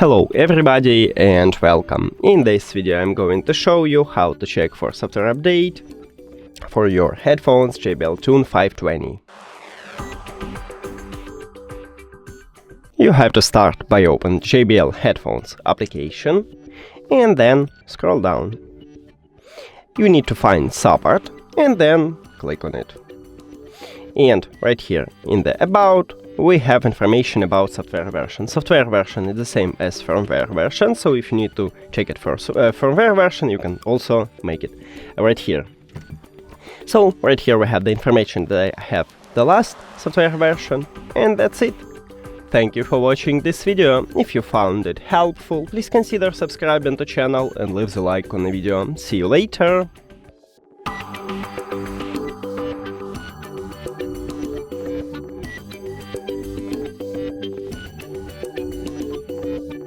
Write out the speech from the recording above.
Hello everybody and welcome. In this video I'm going to show you how to check for software update for your headphones JBL Tune 520. You have to start by open JBL Headphones application and then scroll down. You need to find support and then click on it. And right here in the About we have information about software version. Software version is the same as firmware version, so if you need to check it for firmware version, you can also make it right here. So right here we have the information that I have the last software version, and that's it. Thank you for watching this video. If you found it helpful, please consider subscribing to the channel and leave the like on the video. See you later!